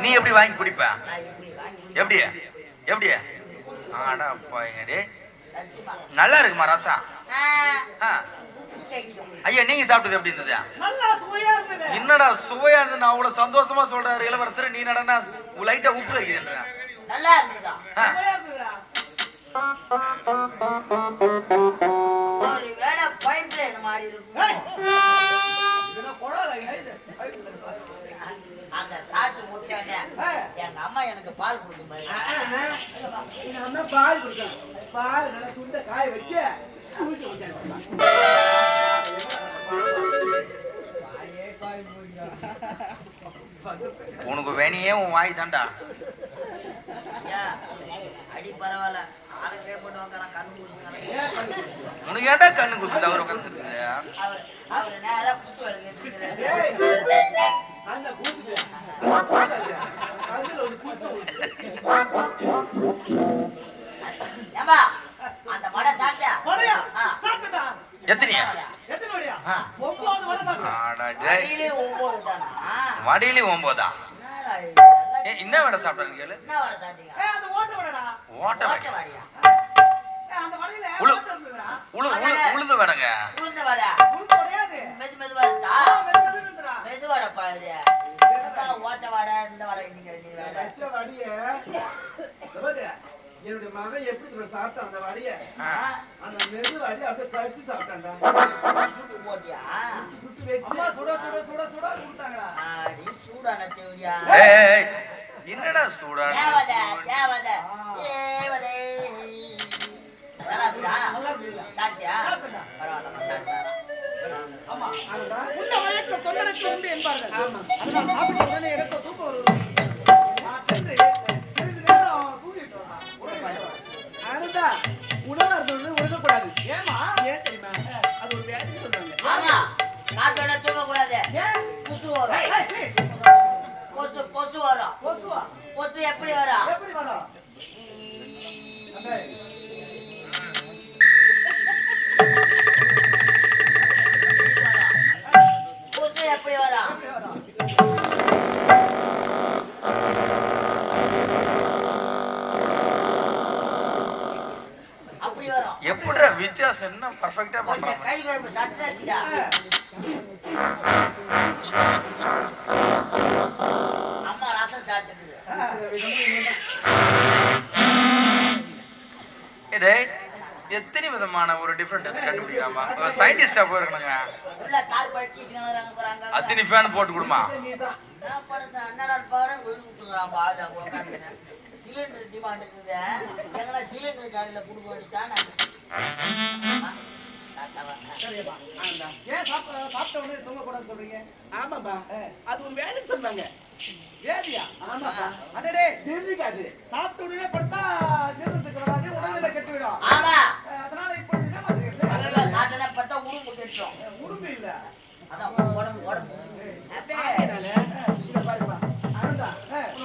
நீ எப்படி வாங்கி குடிப்ப? எப்படி எப்படி நல்லா இருக்குமா ரசம்? ஐயா நீங்க சாப்பிட்டது எப்படி இருந்தது? என்னடா சுவையா இருந்தது? நான் அவ்வளவு சந்தோஷமா சொல்றாரு இளவரசர், நீ நடனா லைட்டா உப்பு கறிக்குதுன்ற. நல்லா இருந்ததா? ஒரு வேளை பாயிண்ட் மாதிரி இருக்கும். அந்த சாட்டு முடிச்சாங்க எங்க அம்மா எனக்கு பால் கொடுக்கும் பாரு. பால் கொடுக்கும். பால் நல்லா சுண்ட காய வச்சு உனக்கு வேணியே உன் வாய் தாண்டா. அடி பரவாயில்ல, ஆளை கேட்டு வாங்குறான். கண்ணு கூசுங்க. உனக்கு ஏன்டா கண்ணு கூசு? அவர் உட்காந்துருக்கு. அவரு நேரா குத்து வரைக்கும் அந்த வடை சாப்பிட்டியா? எத்தனையா? வடையிலே 9. என்ன வடை சாப்பிட்டாரு கேளு. ஓட்ட வடையா? உளுந்து வடைங்க. உளுந்த வடை மெதுவா இருந்தா மெதுவடை பாது. ஓட்ட வடை இந்த வடை என்னுடைய மகன் எப்படி சாப்பிட்டான் அந்த வடைய? அந்த மெது வடைய அப்படியே பறிச்சு சாப்பிட்டான்டா. சுட்டு போட்டியா? சுட்டு வச்சு சுட சுட சுட சுட கொடுத்தாங்களா? சூடான தேவையா? என்னடா சூடான? தேவதை தேவதை தேவதை. சாப்பிட்டியா? பரவாயில்ல சாப்பிட்டா. ஆமா உள்ள வயக்க தொண்டனுக்கு உண்டு என்பார்கள். ஆமா அதனால சாப்பிட்ட உடனே எடுத்து தூக்கம் வருது. உணவா இருந்தது உறங்கக்கூடாது. ஏமா? ஏன் தெரியுமா? அது ஒரு வியாதி சொல்றாங்க. ஆமா சாப்பிட்டா தூங்க கூடாது. கொசு வரும். கொசு கொசு வரும். கொசுவா? கொசு எப்படி வரும்? எப்படி வரும்? கொசு எப்படி வரும்? எப்படிடா வித்தியாசம் என்ன பர்ஃபெக்ட்டா பண்றாங்க. கை குழம்பு சாப்பிட்டுச்சியா? அம்மா ரசம் சாப்பிட்டுது. டேய் எத்தனை விதமான ஒரு டிஃபரண்ட் கண்டுபிடிக்கலாமா? சயின்டிஸ்டா போயிருக்கணுங்க. உள்ள கார் போய் கீசிங்கறாங்க போறாங்க. அத்தனை ஃபேன் போட்டு கொடுமா. நான் படுத்து அண்ணாடா பாரு வெயில் விட்டுறான் பாடா உட்கார்ந்து. சிலிண்டர் டிமாண்ட் இருக்குது. எங்கள சிலிண்டர் காலையில குடுக்க வேண்டியதானே. ஏன் சாப்பிட்ட உடனே தூங்க கூடாது சொல்றீங்க? ஆமாப்பா அது ஒரு வேலை சொல்றாங்க. வேதியா? ஆமாப்பா. அடடே தெரிஞ்சுக்காது. சாப்பிட்ட உடனே படுத்தா ஜீரணத்துக்கு வராது, உடல்நிலை கெட்டுவிடும். ஆமா அதனால இப்போ என்னமா செய்யறது? அதனால சாப்பிட்டா படுத்தா உரும்பு கெட்டுரும். உரும்பு இல்ல. அதான் உடம்பு அப்படியே இத பாருப்பா. அனந்தா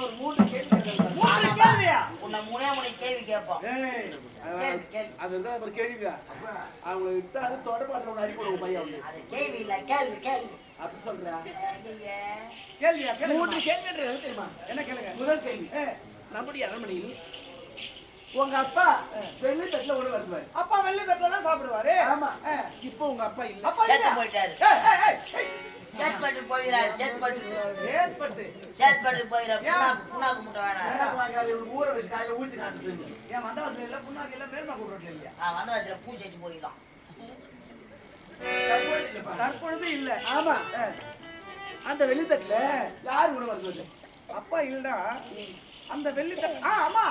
ஒரு 3 கேள்வி கேட்கறேன். 3 கேள்வியா? உன்னை மூணு கேள்வி கேட்போம். அதுதான் ஒரு கேள்விங்க. அவங்க விட்டு அது தொடர்பாடுற ஒரு அடிப்படை பையன். அது கேள்வி இல்ல கேள்வி கேள்வி. அப்படி சொல்றா? கேள்வியா? 3 கேள்வின்றது தெரியுமா? என்ன கேளுங்க. முதல் கேள்வி. நம்முடைய அரண்மனையில் உங்க அப்பா வெள்ளை தட்டுல உணவு வருவாரு. அப்பா வெள்ளை தட்டுல தான் சாப்பிடுவாரு. ஆமா. இப்போ உங்க அப்பா இல்ல. செத்து போயிட்டாரு. சேத்பட்டு போயிடாரு சேத்பட்டு ஏற்பட்டு சேத்பட்டு போயிடாரு புண்ணாக்கு முட்டை வேணாம் ஊற வச்சு காலையில ஊத்தி காட்டு ஏன் வந்தவாசல இல்ல புண்ணாக்கு இல்ல மேல்மா கூடுறதுல இல்லையா வந்தவாசல பூ செஞ்சு போயிடலாம் தற்பொழுது இல்ல ஆமா அந்த வெள்ளித்தட்டுல யாரு கூட வருது அப்பா இல்லடா அந்த வெள்ளித்தட்டு ஆமா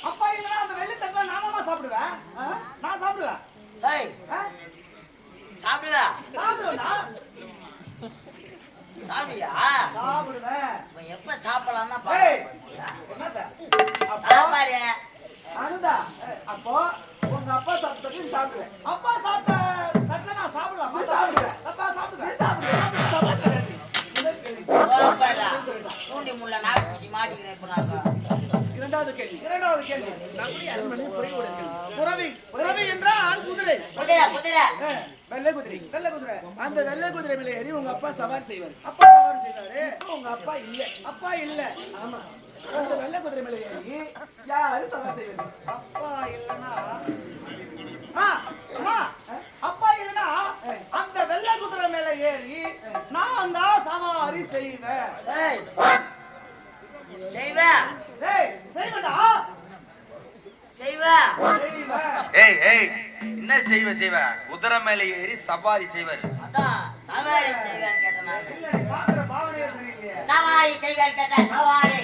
அப்பா இல்லடா அந்த வெள்ளித்தட்டுல நானாமா சாப்பிடுவேன் நான் சாப்பிடுவேன் ஏய் சாப்பிடுவா சாப்பிடுவேனா சாப்பிடுயா சாப்பிடுவேன் இவன் எப்ப சாப்பிடலாம் தான் ஏய் என்னடா அப்பா பாரு அனுதா அப்போ உங்க அப்பா சாப்பிட்டது சாப்பிடுவேன் அப்பா சாப்பிட்ட தட்டுல நான் சாப்பிடுவேன் சாப்பிடுவேன் அப்பா சாப்பிடுவேன் சாப்பிடுவேன் தூண்டி முள்ள நாக்கு பிடிச்சி மாட்டிக்கிறேன் இப்ப நாங்க இரண்டாவது கேள்வி நம்முடைய அரண்மனை புறவி என்றால் குதிரை வெள்ளை குதிரை அந்த வெள்ளை குதிரை மேல ஏறி உங்க அப்பா சவாரி செய்வாரு உங்க அப்பா இல்ல ஆமா அந்த வெள்ளை குதிரை மேல ஏறி யாரு சவாரி செய்வாரு அப்பா இல்லனா அந்த வெள்ளை குதிரை மேல ஏறி நான் தான் சவாரி செய்வேன் என்ன செய்வ குதிரை மேல ஏறி சவாரி செய்வார் அதான் சவாரி செய்வேன் கேட்டேன் இல்ல நீ பாக்குற பாவனையே சரியில்லையே சவாரி செய்வேன் கேட்டேன் சவாரி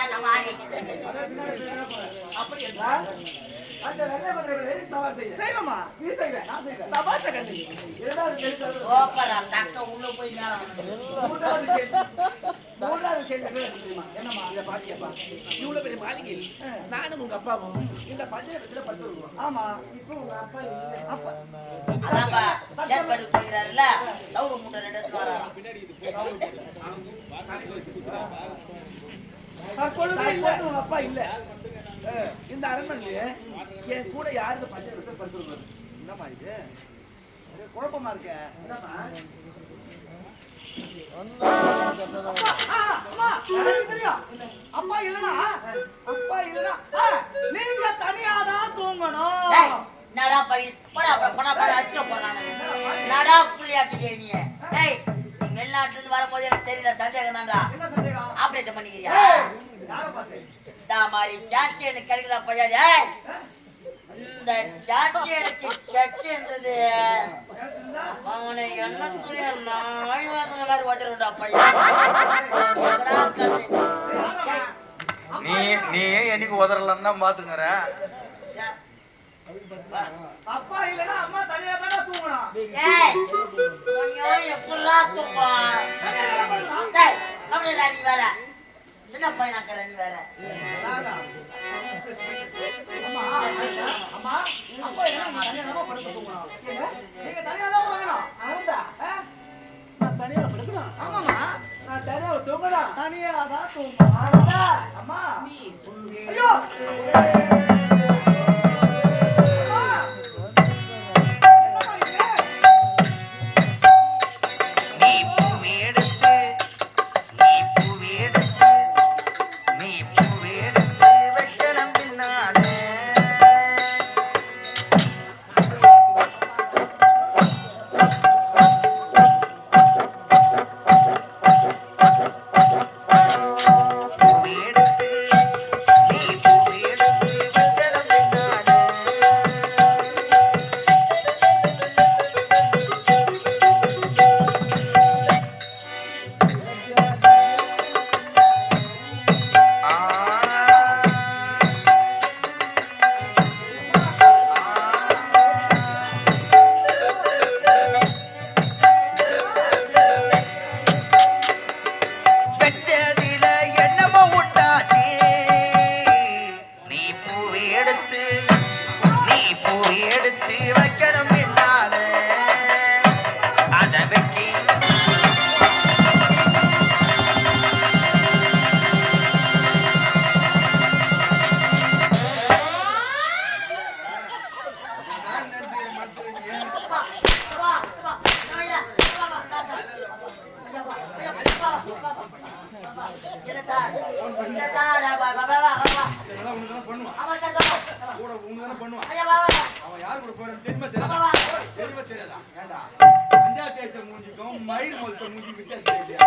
சவாரி அப்படி என்றால் அந்த வெள்ளை குதிரை மேல ஏறி சவாரி செய்வேமா நீ செய்வே நான் செய்வேன் சபாஷ கண்ணி இரண்டாவது கேள்வி ஓப்பரா தக்க உள்ள போய் மேல மூன்றாவது கேள்வி என்னமா இத பாத்தியப்பா இவ்வளவு பெரிய மாளிகை நானும் உங்க அப்பாவும் இந்த பஞ்சாயத்துல படுத்துருவோம் ஆமா இப்போ உங்க அப்பா இல்ல அப்பா அதான்ப்பா சேப்பாடு போயிறாருல தவுறு மூட்டை ரெண்டு எடுத்து வராராம் உங்க அப்பா இல்ல இந்த அரண்மனையில என் கூட யாரு இந்த பஞ்சாயத்துல படுத்துருவாரு என்னமா இது குழப்பமா இருக்க என்னமா அப்பா இல்லனா நீங்க தனியாதான் தூங்கணும் நடா பையன் போடா அடிச்சு போறாங்க நடா புள்ளியாக்கிட்டே நீ டேய் நீ வெளிநாட்டுல இருந்து வரும்போது எனக்கு தெரியல சந்தேகம் தான்டா ஆபரேஷன் பண்ணிக்கிறியா இந்த மாதிரி சாட்சி எனக்கு கிடைக்கல பையா டேய் இந்த சாட்சி எனக்கு கிடைச்சிருந்தது அவனை என்ன துணிய நாய்வாதங்க மாதிரி வச்சிருக்கா பையன் நீ என்னைக்கு உதறலன்னா பாத்துங்கற அப்பா இல்லனா அம்மா தனியா தான தூங்கணும் ஏய் துணியோ எப்பறா தூங்குவான் டேய் கமலா நீ வர சின்ன பையனா கர நீ வர அம்மா அப்பா இல்லனா தனியா தான் படுத்து தூங்கணும் நீங்க தனியா தான் தூங்கணும் அவுதா நான் தனியா படுக்கணும் ஆமாமா நான் தனியா தூங்கணும் தனியா தான் தூங்கணும் அம்மா ஐயோ அதெல்லாம் உனக்கு தானே பண்ணுவான். ஆமா சார் வா கூட உனக்கு தானே பண்ணுவான். ஐயா வா வா அவன் யார் கூட போறான்னு தெரியுமா தெரியாதா? தெரியுமா தெரியாதா? ஏண்டா அஞ்சா தேய்ச்ச மூஞ்சிக்கும் மயிர் மொத்த மூஞ்சிக்கும் வித்தியாசம் தெரியலையா?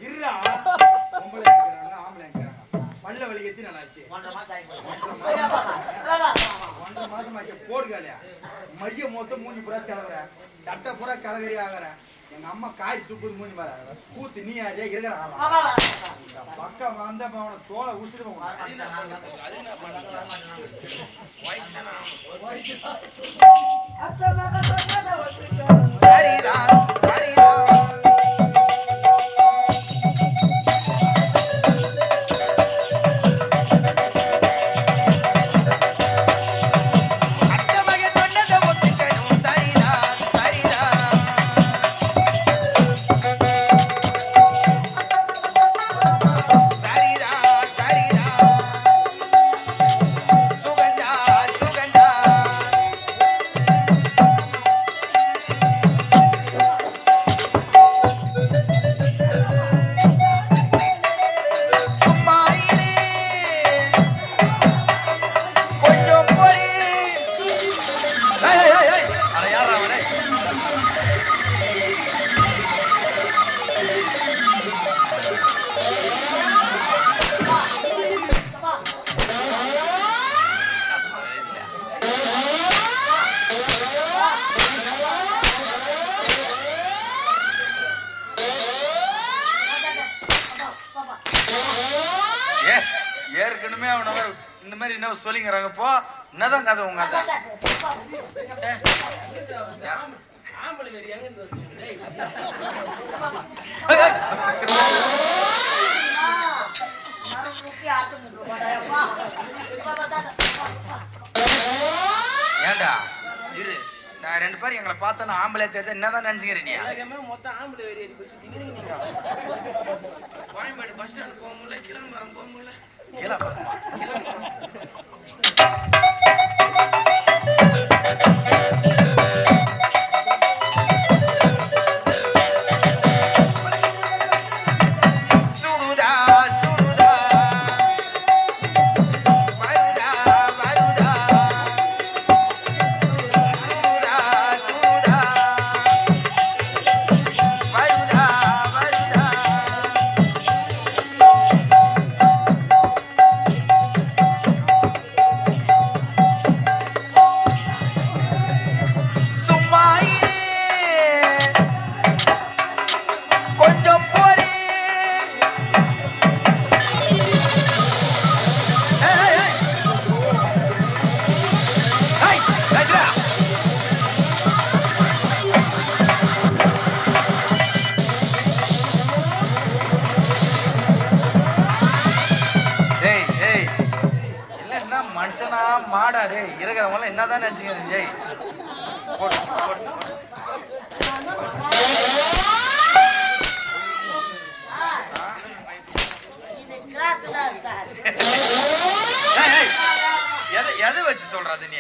இருடா பொம்பளை இருக்கிறாங்க ஆம்பளை இருக்கிறாங்க பல்ல வலி எத்தி நல்லாச்சு 1.5 மாசம் ஆயிடுச்சு ஐயா வா வா 1.5 மாசம் ஆச்சு போடுகாலையா மைய மொத்த மூஞ்சி பூரா கிளவுற சட்டை பூரா கலகரி ஆகிற எங்க அம்மா காய் துப்புது மூஞ்சி மேல கூத்து நீ யாரே இருக்கிற வா வா பக்கம் வந்த அவனை தோலை உசிட்டு போவான். சரிதான் சரிதான் ஏற்கனவே அவன இந்த மாதிரி என்ன சொல்லிங்கிறாங்க போ என்னதான் கதை உங்க அதான் ஏண்டா இரு நான் 2 பேரும் எங்களை பார்த்தா ஆம்பளை தேர்தல் என்னதான் நினைச்சுக்கிறேன் நீ மொத்தம் ஆம்பளை வேறு கோயம்பேடு பஸ் ஸ்டாண்ட் போக முடியல கிளம்புறோம் போக முடியல மனுஷனா மாடாடே இருக்கிறவங்க என்னதான் நினைச்சுக்கிறேன் ஜெய் எதை வச்சு சொல்றது நீ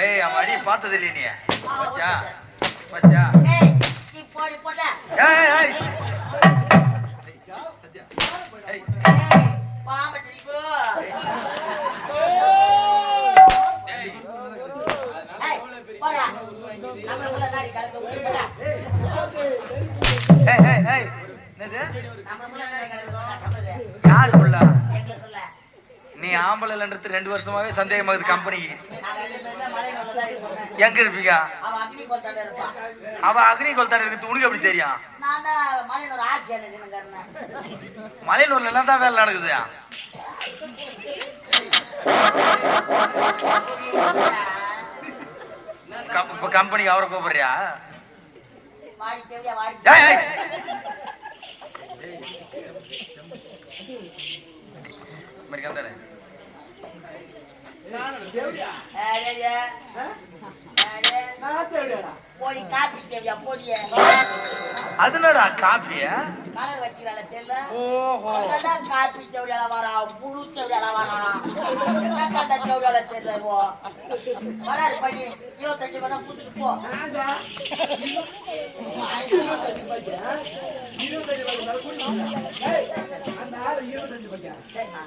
ஏய் அவன் அடி பார்த்தது இல்லையே நீ பச்சா பச்சா யாருக்குள்ள நீ ஆம்பளைன்றது 2 வருஷமாவே சந்தேகமாகுது கம்பெனிக்கு எங்க இருப்பீங்க அவ அக்னி கொல்தாட இருக்கு உனக்கு எப்படி தெரியும் மலையனூர்ல எல்லாம் தான் வேலை நடக்குது இப்ப கம்பெனிக்கு அவரை கூப்பிடுறியா அதுனடா காப்பிய கலர் வச்சுக்கல தெரியல ஓஹோ காப்பி தேவையால வரா புழு தேவையால வரா என்ன கண்ட தேவையால தெரியல வராரு பண்ணி 25 ரூபாய் தான் கொடுத்துட்டு போ அந்த ஆளு 25 பையன். சரிம்மா.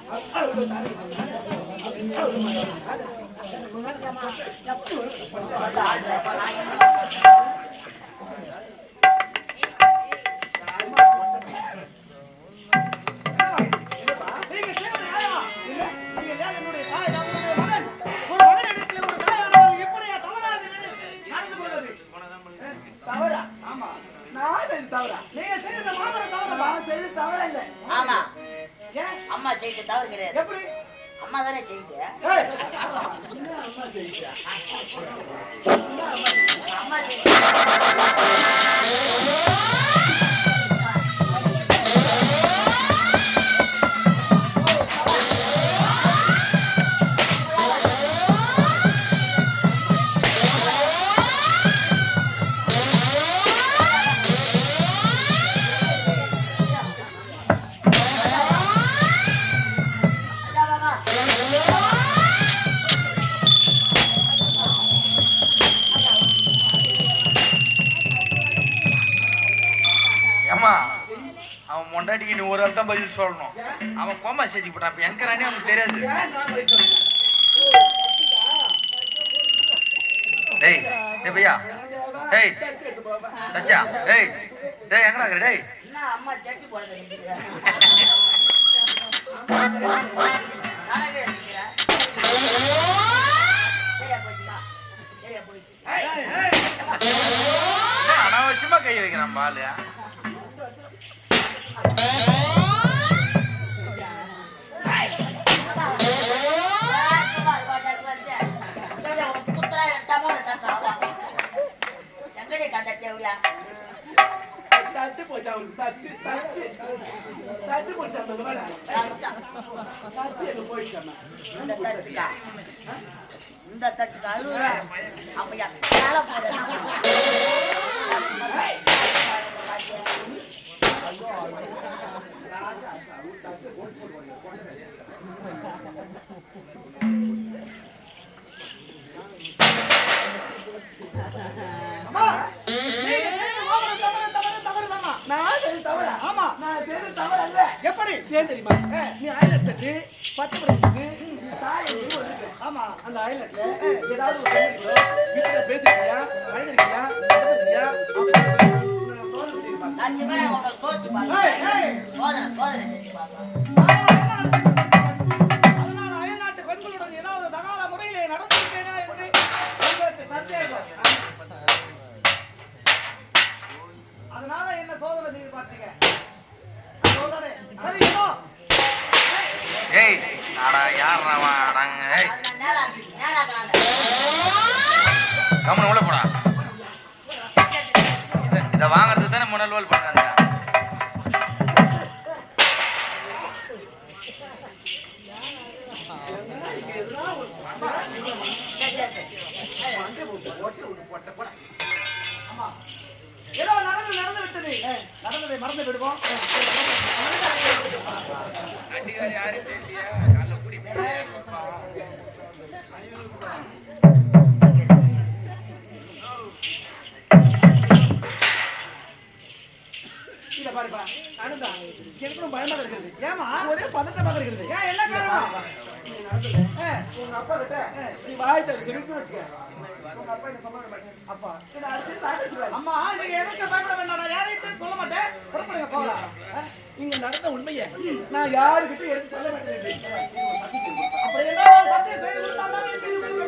நீங்க செய்வது நியாயமா? இல்ல, நீங்க ஏன் என்னுடைய தாய் தகப்பனுடைய மகன்? ஒரு மகனிடத்தில் ஒரு தாயானவள் எப்படியா தவறாக நடந்து கொள்வது? தவறா? ஆமா. நான் செய்த தவறா? நீங்க செய்த மாபெரும் தவறு. நான் செய்த தவறு இல்ல. ஆமா, ஏன்? அம்மா செய்து தவறு கிடையாது. எப்படி? அம்மா தானே செய்யுது. ஏய், என்ன அம்மா செய்தா? அம்மா செய்யுது. ஏம்மா அவன் மொண்டாட்டிக்கு நீ ஒரு ஆள் தான் பதில் சொல்லணும். அவன் கோமா ஸ்டேஜுக்கு போட்டான். அப்ப எங்கறானே அவனுக்கு தெரியாது. ஏன் நான் போய் சொன்னேன்? டேய் டேய் பையா ஏய் தட்டு எடுத்து போவா. தச்சா டேய் டேய் எங்கடா இருக்கற டேய்? என்ன அம்மா சட்டி போடுறது நிக்குது. சரியா போச்சுமா? சரியா போச்சு. என்ன அனாவசியமா கை வைக்கிறான் பாலு. தட்டு போச்சா அவனுக்கு? தட்டு தட்டு தட்டு போச்சா அந்த வேலை? தட்டு எங்க போயிடுச்சாமா? இந்த தட்டுக்கு அழுகுற அப்படியா மேல போத அம்மா, நீங்க செய்த மாபெரும் தவறு தாம்மா. நான் செய்த தவறா? ஆமா, நான் செய்த தவறு அல்ல. எப்படி? ஏன் தெரியுமா? நீ ஐலட் செட்டு பட்டு படுத்துக்கு நீ தாயை வந்து ஆமா, அந்த ஐலட்ல ஏதாவது ஒரு பெண்ணுக்கு வீட்டுல பேசிருக்கியா, அழுதுருக்கியா, நடந்துருக்கியா? சத்தியமா நான் உன்னை சோதிச்சு பார்க்கிறேன். சோதனை சோதனை செஞ்சு பார்க்கிறேன். அதனால அயல்நாட்டு பெண்களுடன் ஏதாவது தகாத முறையிலே நடந்திருக்கேனா என்று உங்களுக்கு சந்தேகம். அதனால என்ன சோதனை செய்து பார்த்தீங்க? சோதனை சரிங்களோ? ஏய் அடா யாரா வாடாங்க. ஏய் அது நான் நேராக்குறாங்க. கம்முனு உள்ள போடா. இத வாங்குறதுக்கு தானே முன்னல்வால் பண்ணாங்க. ஏதோ நடந்து விட்டது. நடந்ததை மறந்து விடுவோம். இத பாருப்பா, நானும்தான். எனக்கு ரொம்ப பயமா இருக்குது. ஏமா ஒரே பதட்டமாக இருக்குது? ஏன் என்ன காரணம்? நீ நடந்தது உங்க அப்பா கிட்ட நீ வாய் தர சொல்லிட்டு வச்சுக்க. உங்க அப்பா என்ன சொல்ல மாட்டேன். அப்பா என்ன அடுத்து சாப்பிடுவாரு. அம்மா நீங்க எதுக்கு பயப்பட வேண்டாம். நான் யாரையும் சொல்ல மாட்டேன். புறப்படுங்க போகலாம். இங்க நடந்த உண்மையை நான் யாருக்கிட்ட எடுத்து சொல்ல மாட்டேன்.